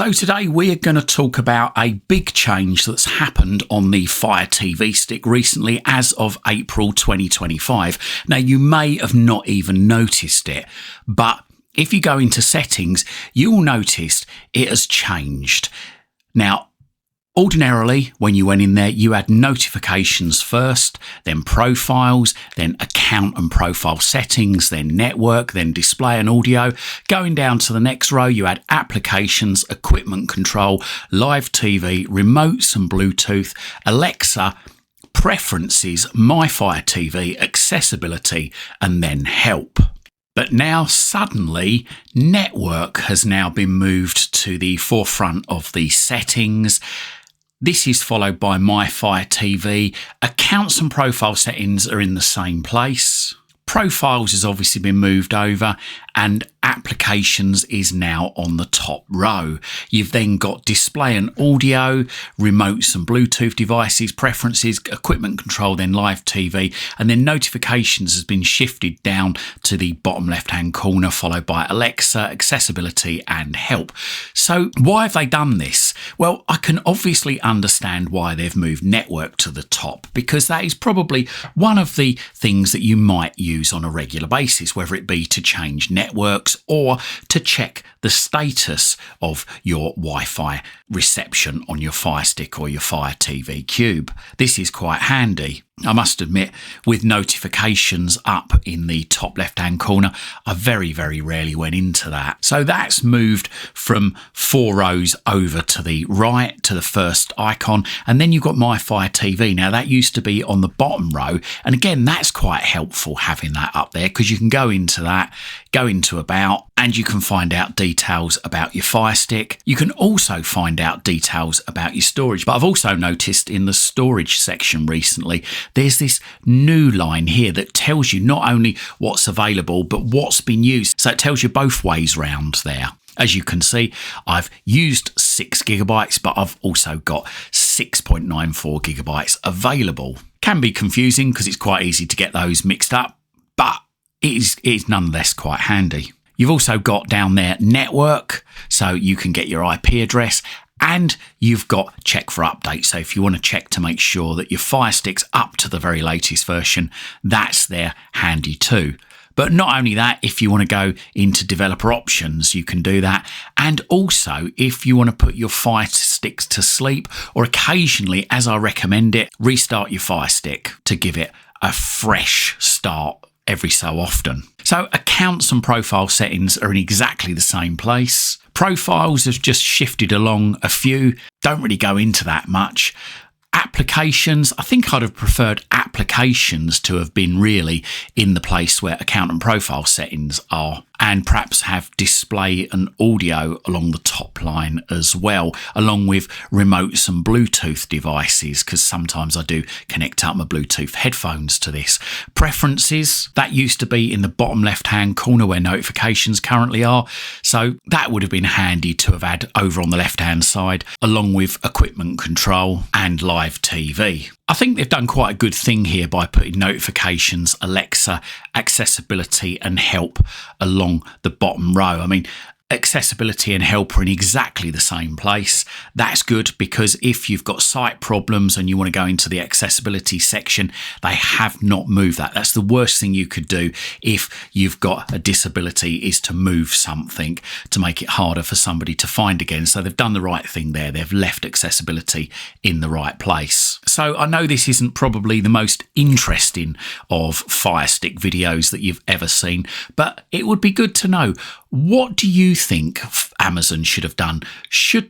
So today we are going to talk about a big change that's happened on the Fire TV Stick recently as of April 2025. Now you may have not even noticed it, but if you go into settings, you will notice it has changed. Now, ordinarily, when you went in there, you had notifications first, then profiles, then account and profile settings, then network, then display and audio. Going down to the next row, you had applications, equipment control, live TV, remotes and Bluetooth, Alexa, preferences, My Fire TV, accessibility, and then help. But now suddenly network has now been moved to the forefront of the settings. This is followed by My Fire TV. Accounts and profile settings are in the same place. Profiles has obviously been moved over, and applications is now on the top row. You've then got display and audio, remotes and Bluetooth devices, preferences, equipment control, then live TV, and then notifications has been shifted down to the bottom left hand corner, followed by Alexa, accessibility and help. So why have they done this? Well, I can obviously understand why they've moved network to the top, because that is probably one of the things that you might use on a regular basis, whether it be to change networks or to check the status of your Wi-Fi reception on your Fire Stick or your Fire TV Cube. This is quite handy. I must admit, with notifications up in the top left-hand corner, I very, very rarely went into that. So that's moved from 4 rows over to the right, to the first icon, and then you've got My Fire TV. Now, that used to be on the bottom row, and again, that's quite helpful having that up there, because you can go into that, go into About, and you can find out details about your Fire Stick. You can also find out details about your storage. But I've also noticed in the storage section recently, there's this new line here that tells you not only what's available, but what's been used. So it tells you both ways round there. As you can see, I've used 6 gigabytes, but I've also got 6.94 gigabytes available. Can be confusing because it's quite easy to get those mixed up, but it is nonetheless quite handy. You've also got down there network, so you can get your IP address, and you've got check for updates. So if you want to check to make sure that your Fire Stick's up to the very latest version, that's there handy too. But not only that, if you want to go into developer options, you can do that. And also, if you want to put your Fire Sticks to sleep, or occasionally, as I recommend it, restart your Fire Stick to give it a fresh start every so often. So accounts and profile settings are in exactly the same place. Profiles have just shifted along a few. Don't really go into that much. Applications, I think I'd have preferred applications to have been really in the place where account and profile settings are, and perhaps have display and audio along the top line as well, along with remotes and Bluetooth devices, because sometimes I do connect up my Bluetooth headphones to this. Preferences, that used to be in the bottom left hand corner where notifications currently are, so that would have been handy to have had over on the left hand side, along with equipment control and live TV. I think they've done quite a good thing here by putting notifications, Alexa, accessibility and help along the bottom row. I mean, accessibility and help are in exactly the same place. That's good, because if you've got sight problems and you want to go into the accessibility section, they have not moved that. That's the worst thing you could do if you've got a disability, is to move something to make it harder for somebody to find again. So they've done the right thing there. They've left accessibility in the right place. So I know this isn't probably the most interesting of Fire Stick videos that you've ever seen, but it would be good to know, what do you think Amazon should have done?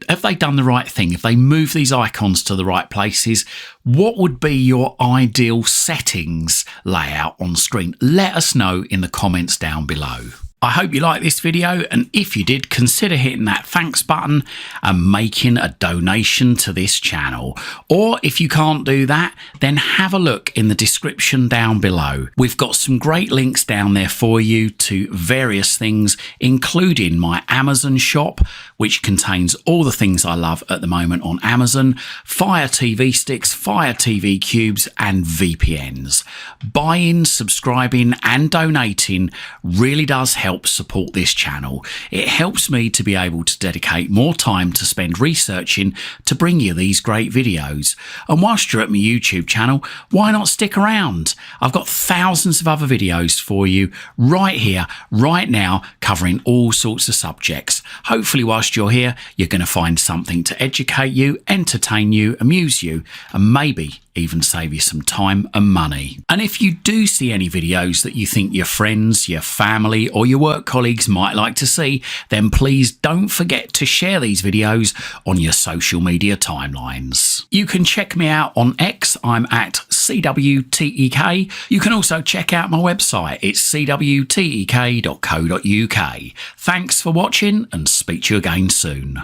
Have they done the right thing? If they move these icons to the right places, what would be your ideal settings layout on screen? Let us know in the comments down below. I hope you liked this video, and if you did, consider hitting that thanks button and making a donation to this channel. Or if you can't do that, then have a look in the description down below. We've got some great links down there for you to various things, including my Amazon shop, which contains all the things I love at the moment on Amazon, Fire TV Sticks, Fire TV Cubes, and VPNs. Buying, subscribing, and donating really does help help support this channel. It helps me to be able to dedicate more time to spend researching to bring you these great videos. And whilst you're at my YouTube channel, why not stick around? I've got thousands of other videos for you right here, right now, covering all sorts of subjects. Hopefully whilst you're here, you're going to find something to educate you, entertain you, amuse you, and maybe even save you some time and money. And if you do see any videos that you think your friends, your family, or your work colleagues might like to see, then please don't forget to share these videos on your social media timelines. You can check me out on X. I'm at CWTEK. You can also check out my website. It's cwtek.co.uk. Thanks for watching, and speak to you again soon.